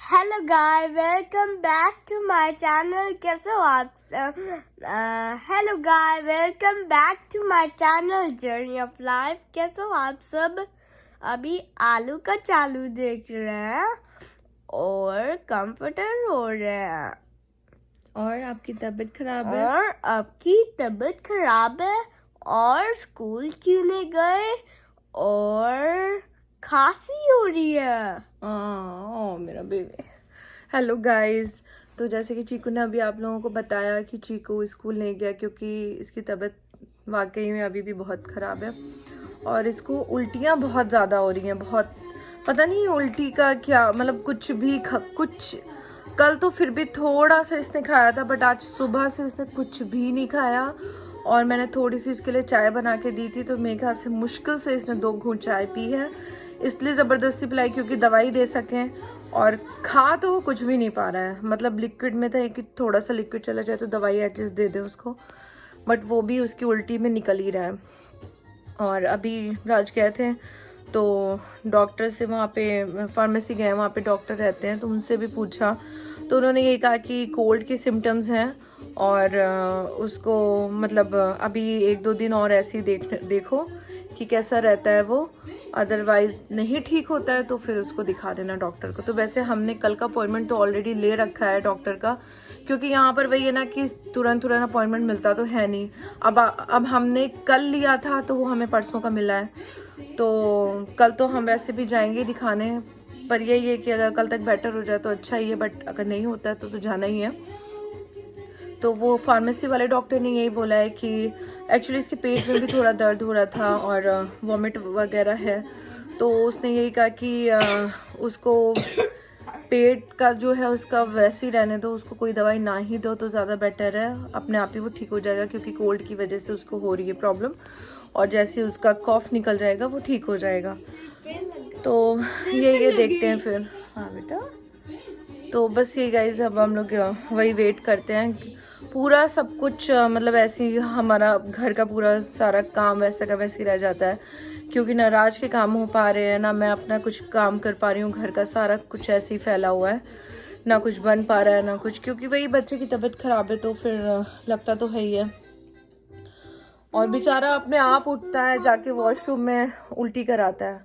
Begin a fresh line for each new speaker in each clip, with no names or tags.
Hello guys, welcome back to my channel. कैसे हो आप सब? Hello guys, welcome back to my channel journey of life. कैसे हो आप सब? अभी आलू का चालू देख रहे हैं और कंफर्टर हो रहे हैं।
और आपकी तबीयत खराब है?
और आपकी तबीयत खराब है और स्कूल क्यों नहीं गए और खांसी हो रही है।
ओ मेरा बेबी। हेलो गाइस, तो जैसे कि चीकू ने अभी आप लोगों को बताया कि चीकू स्कूल नहीं गया क्योंकि इसकी तबीयत वाकई में अभी भी बहुत ख़राब है और इसको उल्टियाँ बहुत ज़्यादा हो रही हैं। बहुत पता नहीं उल्टी का क्या मतलब, कुछ कल तो फिर भी थोड़ा सा इसने खाया था, बट आज सुबह से इसने कुछ भी नहीं खाया। और मैंने थोड़ी सी इसके लिए चाय बना के दी थी, तो मेरे ख्याल से मुश्किल से इसने 2 घूंट चाय पी है, इसलिए ज़बरदस्ती पिलाई क्योंकि दवाई दे सकें। और खा तो वो कुछ भी नहीं पा रहा है, मतलब लिक्विड में था कि थोड़ा सा लिक्विड चला जाए तो दवाई एटलीस्ट दे दे उसको, बट वो भी उसकी उल्टी में निकल ही रहा है। और अभी राज गए थे तो डॉक्टर से, वहाँ पे फार्मेसी गए, वहाँ पे डॉक्टर रहते हैं, तो उनसे भी पूछा तो उन्होंने ये कहा कि कोल्ड के सिम्टम्स हैं और उसको मतलब अभी 1-2 दिन और ऐसे ही देखो कि कैसा रहता है वो, अदरवाइज नहीं ठीक होता है तो फिर उसको दिखा देना डॉक्टर को। तो वैसे हमने कल का अपॉइंटमेंट तो ऑलरेडी ले रखा है डॉक्टर का, क्योंकि यहाँ पर वही है ना कि तुरंत अपॉइंटमेंट मिलता तो है नहीं। अब हमने कल लिया था तो वो हमें परसों का मिला है, तो कल तो हम वैसे भी जाएंगे दिखाने, पर यही है कि अगर कल तक बेटर हो जाए तो अच्छा ही है, बट अगर नहीं होता है तो जाना ही है। तो वो फार्मेसी वाले डॉक्टर ने यही बोला है कि एक्चुअली इसके पेट में भी थोड़ा दर्द हो रहा था और वॉमिट वगैरह है, तो उसने यही कहा कि उसको पेट का जो है उसका वैसे ही रहने दो, उसको कोई दवाई ना ही दो तो ज़्यादा बेटर है, अपने आप ही वो ठीक हो जाएगा, क्योंकि कोल्ड की वजह से उसको हो रही है प्रॉब्लम, और जैसे उसका कॉफ निकल जाएगा वो ठीक हो जाएगा। तो ये देखते हैं फिर। हाँ बेटा, तो बस ये गाइस, अब हम लोग वही वेट करते हैं। पूरा सब कुछ मतलब ऐसे ही हमारा घर का पूरा सारा काम वैसा का वैसे ही रह जाता है, क्योंकि ना राज के काम हो पा रहे हैं, ना मैं अपना कुछ काम कर पा रही हूँ, घर का सारा कुछ ऐसे ही फैला हुआ है, ना कुछ बन पा रहा है ना कुछ, क्योंकि वही बच्चे की तबीयत खराब है तो फिर लगता तो है ही है। और बेचारा अपने आप उठता है, जाके वॉशरूम में उल्टी कराता है,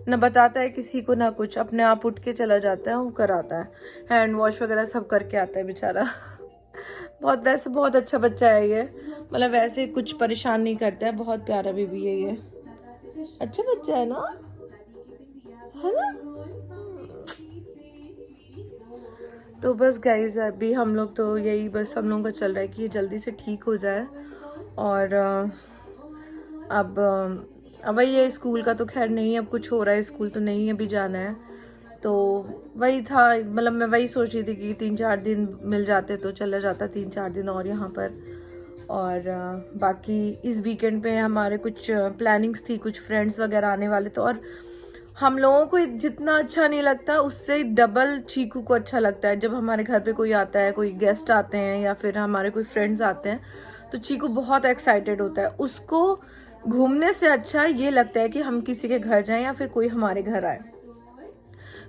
न बताता है किसी को ना कुछ, अपने आप उठ के चला जाता है, वो कराता है, हैंड वॉश वगैरह सब करके आता है बेचारा। वैसे बहुत अच्छा बच्चा है ये, मतलब वैसे कुछ परेशान नहीं करता है, बहुत प्यारा बेबी है ये, अच्छा बच्चा है ना, है ना। तो बस गाइज, अभी हम लोग तो यही बस हम लोगों का चल रहा है कि ये जल्दी से ठीक हो जाए। और अब वही है, स्कूल का तो खैर नहीं, अब कुछ हो रहा है, स्कूल तो नहीं अभी जाना है, तो वही था, मतलब मैं वही सोच रही थी कि 3-4 दिन मिल जाते तो चला जाता 3-4 दिन और यहाँ पर। और बाकी इस वीकेंड पे हमारे कुछ प्लानिंग्स थी, कुछ फ्रेंड्स वगैरह आने वाले, तो और हम लोगों को जितना अच्छा नहीं लगता उससे डबल चीकू को अच्छा लगता है जब हमारे घर पे कोई आता है, कोई गेस्ट आते हैं या फिर हमारे कोई फ्रेंड्स आते हैं, तो चीकू बहुत एक्साइटेड होता है। उसको घूमने से अच्छा ये लगता है कि हम किसी के घर जाएं या फिर कोई हमारे घर आए।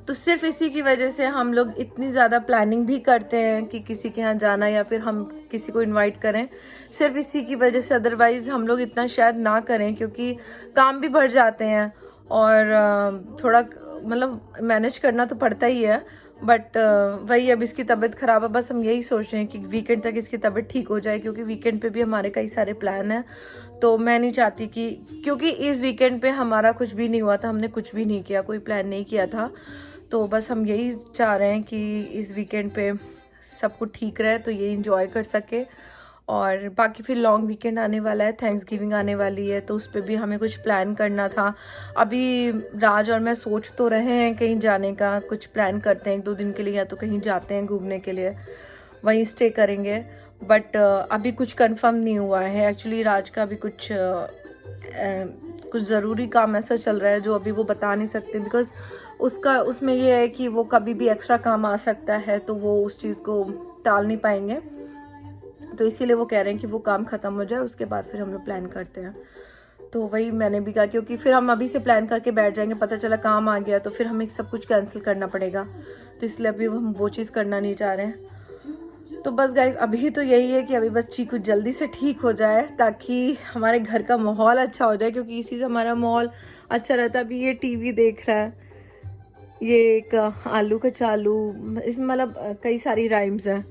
तो सिर्फ इसी की वजह से हम लोग इतनी ज़्यादा प्लानिंग भी करते हैं कि किसी के यहाँ जाना या फिर हम किसी को इनवाइट करें, सिर्फ इसी की वजह से। अदरवाइज हम लोग इतना शायद ना करें, क्योंकि काम भी बढ़ जाते हैं और थोड़ा मतलब मैनेज करना तो पड़ता ही है, बट वही, अब इसकी तबीयत ख़राब है, बस हम यही सोच रहे हैं कि वीकेंड तक इसकी तबीयत ठीक हो जाए, क्योंकि वीकेंड पे भी हमारे कई सारे प्लान हैं। तो मैं नहीं चाहती कि, क्योंकि इस वीकेंड पे हमारा कुछ भी नहीं हुआ था, हमने कुछ भी नहीं किया, कोई प्लान नहीं किया था, तो बस हम यही चाह रहे हैं कि इस वीकेंड पे सब कुछ ठीक रहे, तो ये इंजॉय कर सके। और बाकी फिर लॉन्ग वीकेंड आने वाला है, थैंक्सगिविंग आने वाली है, तो उस पर भी हमें कुछ प्लान करना था। अभी राज और मैं सोच तो रहे हैं कहीं जाने का, कुछ प्लान करते हैं 1-2 दिन के लिए, या तो कहीं जाते हैं घूमने के लिए, वहीं स्टे करेंगे, बट अभी कुछ कंफर्म नहीं हुआ है। एक्चुअली राज का अभी कुछ ज़रूरी काम ऐसा चल रहा है जो अभी वो बता नहीं सकते, बिकॉज उसमें ये है कि वो कभी भी एक्स्ट्रा काम आ सकता है, तो वो उस चीज़ को टाल नहीं पाएंगे, तो इसीलिए वो कह रहे हैं कि वो काम ख़त्म हो जाए उसके बाद फिर हम लोग प्लान करते हैं। तो वही मैंने भी कहा, क्योंकि फिर हम अभी से प्लान करके बैठ जाएंगे, पता चला काम आ गया तो फिर हमें सब कुछ कैंसिल करना पड़ेगा, तो इसलिए अभी हम वो चीज़ करना नहीं चाह रहे हैं। तो बस गाइज अभी तो यही है कि अभी बस चीकू जल्दी से ठीक हो जाए ताकि हमारे घर का माहौल अच्छा हो जाए, क्योंकि इसी से हमारा माहौल अच्छा रहता है। अभी ये टीवी देख रहा है, ये एक आलू का चालू, इसमें मतलब कई सारी राइम्स हैं।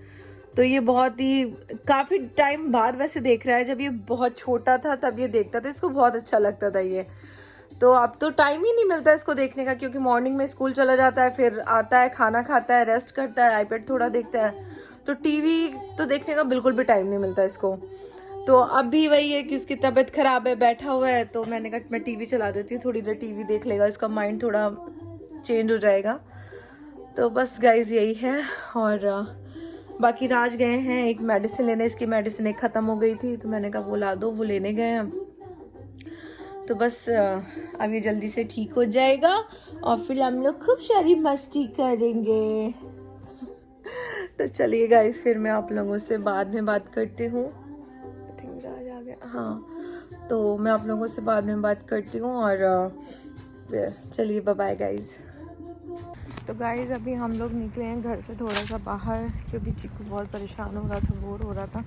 तो ये बहुत ही काफ़ी टाइम बाद वैसे देख रहा है, जब ये बहुत छोटा था तब ये देखता था, इसको बहुत अच्छा लगता था ये। तो अब तो टाइम ही नहीं मिलता इसको देखने का, क्योंकि मॉर्निंग में स्कूल चला जाता है, फिर आता है, खाना खाता है, रेस्ट करता है, आईपैड थोड़ा देखता है, तो टीवी तो देखने का बिल्कुल भी टाइम नहीं मिलता इसको। तो अब भी वही है कि उसकी तबीयत खराब है, बैठा हुआ है, तो मैंने कहा मैं टीवी चला देती हूँ, थोड़ी देर टीवी देख लेगा, इसका माइंड थोड़ा चेंज हो जाएगा। तो बस गाइज यही है। और बाकी राज गए हैं एक मेडिसिन लेने, इसकी मेडिसिन एक ख़त्म हो गई थी, तो मैंने कहा वो ला दो, वो लेने गए हैं। तो बस अब ये जल्दी से ठीक हो जाएगा और फिर हम लोग खूब सारी मस्ती करेंगे। तो चलिए गाइस, फिर मैं आप लोगों से बाद में बात करती हूँ। आई थिंक राज आ गया, हाँ, तो मैं आप लोगों से बाद में बात करती हूँ। और चलिए बाय बाय गाइस। तो गाइज़ अभी हम लोग निकले हैं घर से थोड़ा सा बाहर, क्योंकि चीकू बहुत परेशान हो रहा था, बोर हो रहा था।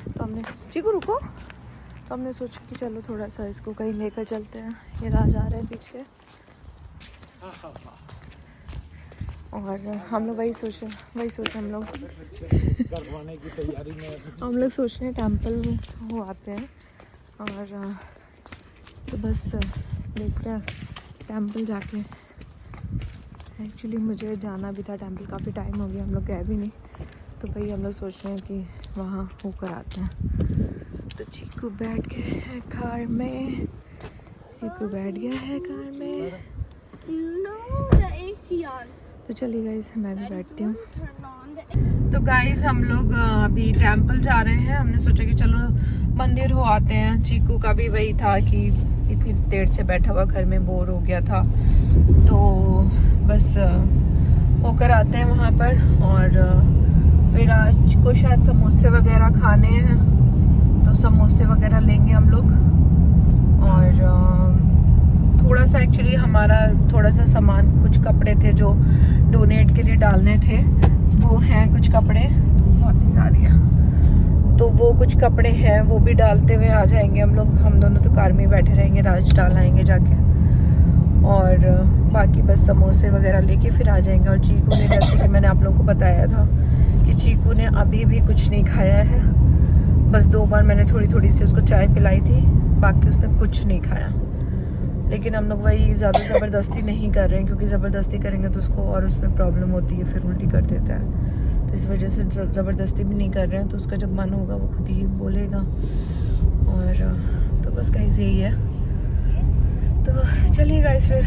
तो हमने, चीकू रुको, तो हमने सोचा कि चलो थोड़ा सा इसको कहीं लेकर चलते हैं। ये राज आ रहे हैं पीछे, और हम लोग वही सोचे हम लोग की तैयारी में हम लोग सोच रहे हैं टेम्पल हो आते हैं। और तो बस देखते हैं टेम्पल जाके। एक्चुअली मुझे जाना भी था टेम्पल, काफ़ी टाइम हो गया हम लोग गए भी नहीं, तो भाई हम लोग सोच रहे हैं कि वहाँ होकर आते हैं। तो चीकू बैठ गए हैं कार में, चीकू बैठ गया है कार में। तो चलिए गाइस मैं भी बैठती हूँ। तो गाइस हम लोग अभी टेम्पल जा रहे हैं, हमने सोचा कि चलो मंदिर हो आते हैं। चीकू का भी वही था कि इतनी देर से बैठा हुआ घर में बोर हो गया था, तो बस होकर आते हैं वहाँ पर। और फिर आज को शायद समोसे वगैरह खाने हैं, तो समोसे वगैरह लेंगे हम लोग। और थोड़ा सा एक्चुअली हमारा थोड़ा सा सामान, कुछ कपड़े थे जो डोनेट के लिए डालने थे, वो हैं कुछ कपड़े, तो बहुत ही सारी है, तो वो कुछ कपड़े हैं वो भी डालते हुए आ जाएंगे हम लोग। हम दोनों तो कार में ही बैठे रहेंगे, राज डाल आएंगे जाके, और बाकी बस समोसे वगैरह लेके फिर आ जाएंगे। और चीकू ने, जैसे कि मैंने आप लोगों को बताया था कि चीकू ने अभी भी कुछ नहीं खाया है, बस 2 बार मैंने थोड़ी थोड़ी सी उसको चाय पिलाई थी, बाकी उसने कुछ नहीं खाया। लेकिन हम लोग वही ज़्यादा ज़बरदस्ती नहीं कर रहे हैं, क्योंकि ज़बरदस्ती करेंगे तो उसको और उसमें प्रॉब्लम होती है, फिर उल्टी कर देता है, तो इस वजह से ज़बरदस्ती भी नहीं कर रहे हैं। तो उसका जब मन होगा वो खुद ही बोलेगा। और तो बस गाइस यही है। तो चलिए गाइस फिर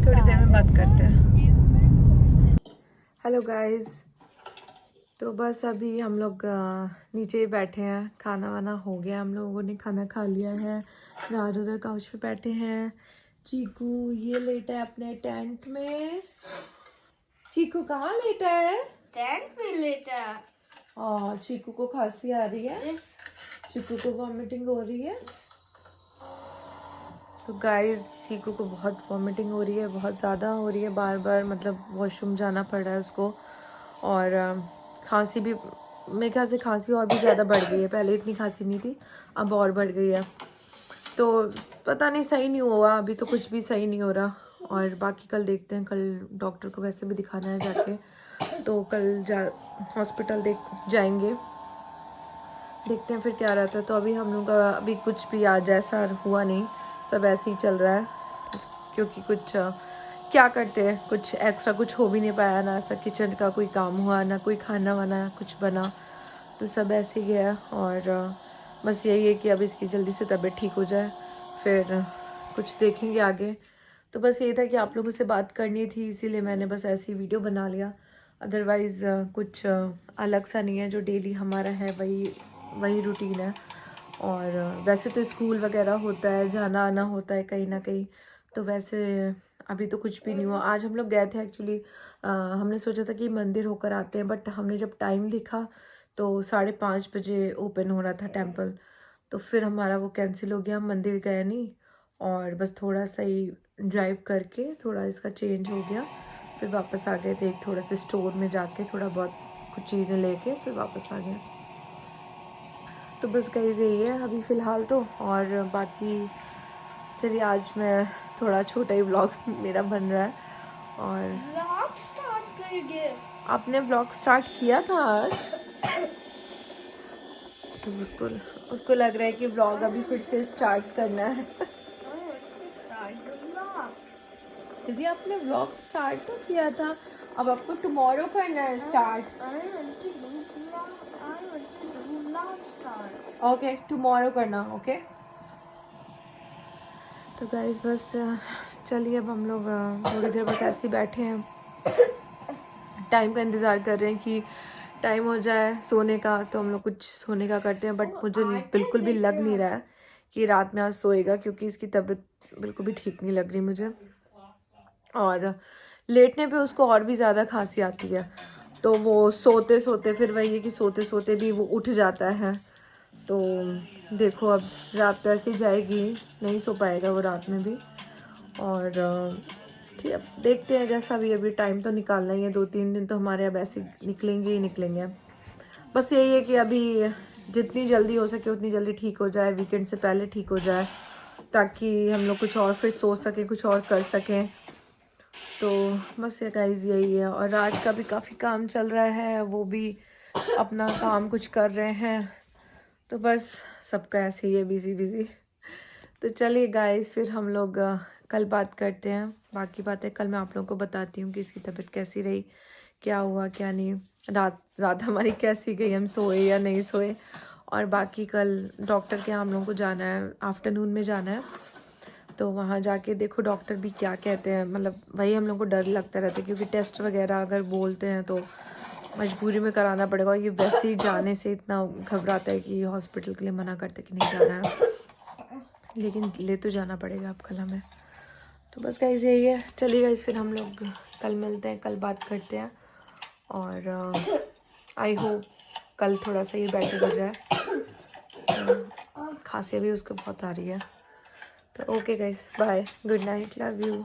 थोड़ी देर में बात करते हैं। हेलो गाइस, तो बस अभी हम लोग नीचे ही बैठे हैं, खाना वाना हो गया, हम लोगों ने खाना खा लिया है। राज उधर काउच पे बैठे हैं, चीकू ये लेटा है अपने टेंट में। चीकू कहाँ लेटा है?
टेंट में लेटा।
और चीकू को खांसी आ रही है, चीकू को वॉमिटिंग हो रही है। तो गाइस चीकू को बहुत वॉमिटिंग हो रही है, बहुत ज़्यादा हो रही है, बार बार मतलब वॉशरूम जाना पड़ रहा है उसको। और खांसी भी, मेरे ख्याल से खांसी और भी ज़्यादा बढ़ गई है, पहले इतनी खांसी नहीं थी, अब और बढ़ गई है। तो पता नहीं, सही नहीं हुआ अभी तो, कुछ भी सही नहीं हो रहा। और बाकी कल देखते हैं, कल डॉक्टर को वैसे भी दिखाना है जाके, तो कल हॉस्पिटल जाएंगे, देखते हैं फिर क्या रहता है। तो अभी हम लोग का अभी कुछ भी आज ऐसा हुआ नहीं, सब ऐसे ही चल रहा है, क्योंकि कुछ क्या करते हैं, कुछ एक्स्ट्रा कुछ हो भी नहीं पाया ना, ऐसा किचन का कोई काम हुआ ना, कोई खाना वाना कुछ बना, तो सब ऐसे ही गया। और बस यही है कि अब इसकी जल्दी से तबीयत ठीक हो जाए, फिर कुछ देखेंगे आगे। तो बस यही था कि आप लोगों से बात करनी थी, इसीलिए मैंने बस ऐसी वीडियो बना लिया। अदरवाइज़ कुछ अलग सा नहीं है, जो डेली हमारा है वही रूटीन है। और वैसे तो स्कूल वगैरह होता है, जाना आना होता है कहीं ना कहीं, तो वैसे अभी तो कुछ भी नहीं हुआ। आज हम लोग गए थे एक्चुअली, हमने सोचा था कि मंदिर होकर आते हैं, बट हमने जब टाइम देखा तो 5:30 बजे ओपन हो रहा था टेम्पल, तो फिर हमारा वो कैंसिल हो गया, हम मंदिर गए नहीं। और बस थोड़ा सा ही ड्राइव करके थोड़ा इसका चेंज हो गया, फिर वापस आ गए थे। एक थोड़ा सा स्टोर में जाके थोड़ा बहुत कुछ चीज़ें लेके फिर वापस आ गए। तो बस गाइस यही है अभी फ़िलहाल तो। और बाकी चलिए आज मैं थोड़ा छोटा ही व्लॉग मेरा बन रहा है। और
व्लॉग स्टार्ट करेंगे।
आपने व्लॉग स्टार्ट किया था आज, तो उसको लग रहा है कि व्लॉग अभी फिर से स्टार्ट करना है। अभी आपने व्लॉग स्टार्ट तो किया था, अब आपको टुमारो करना है स्टार्ट। ओके टुमारो करना, ओके। तो गाइस बस चलिए अब हम लोग थोड़ी देर बस ऐसे ही बैठे हैं, टाइम का इंतज़ार कर रहे हैं कि टाइम हो जाए सोने का, तो हम लोग कुछ सोने का करते हैं। बट मुझे बिल्कुल भी लग नहीं रहा है कि रात में आज सोएगा, क्योंकि इसकी तबीयत बिल्कुल भी ठीक नहीं लग रही मुझे। और लेटने पे उसको और भी ज़्यादा खांसी आती है, तो वो सोते सोते फिर वही है कि सोते सोते भी वो उठ जाता है। तो देखो अब रात तो ऐसी जाएगी, नहीं सो पाएगा वो रात में भी। और ठीक अब देखते हैं जैसा भी, अभी टाइम तो निकालना ही है, 2-3 दिन तो हमारे अब ऐसे निकलेंगे ही निकलेंगे। बस यही है कि अभी जितनी जल्दी हो सके उतनी जल्दी ठीक हो जाए, वीकेंड से पहले ठीक हो जाए, ताकि हम लोग कुछ और फिर सोच सकें, कुछ और कर सकें। तो बस ये गाइस यही है। और राज का भी काफ़ी काम चल रहा है, वो भी अपना काम कुछ कर रहे हैं, तो बस सबका ऐसे ही है, बिजी बिजी। तो चलिए गाइस फिर हम लोग कल बात करते हैं, बाकी बातें कल मैं आप लोगों को बताती हूँ कि इसकी तबीयत कैसी रही, क्या हुआ क्या नहीं, रात हमारी कैसी गई, हम सोए या नहीं सोए। और बाकी कल डॉक्टर के यहाँ हम लोगों को जाना है, आफ्टरनून में जाना है। तो वहाँ जाके देखो डॉक्टर भी क्या कहते हैं, मतलब वही हम लोग को डर लगता रहता है, क्योंकि टेस्ट वगैरह अगर बोलते हैं तो मजबूरी में कराना पड़ेगा। और ये वैसे ही जाने से इतना घबराता है कि हॉस्पिटल के लिए मना करते कि नहीं जाना है, लेकिन ले तो जाना पड़ेगा अब कल हमें। तो बस गाइस यही है, चलिए गाइस फिर हम लोग कल मिलते हैं, कल बात करते हैं। और आई होप कल थोड़ा सा ये बेटर हो जाए, खांसी भी उसको बहुत आ रही है। तो okay guys, bye, good night, love you.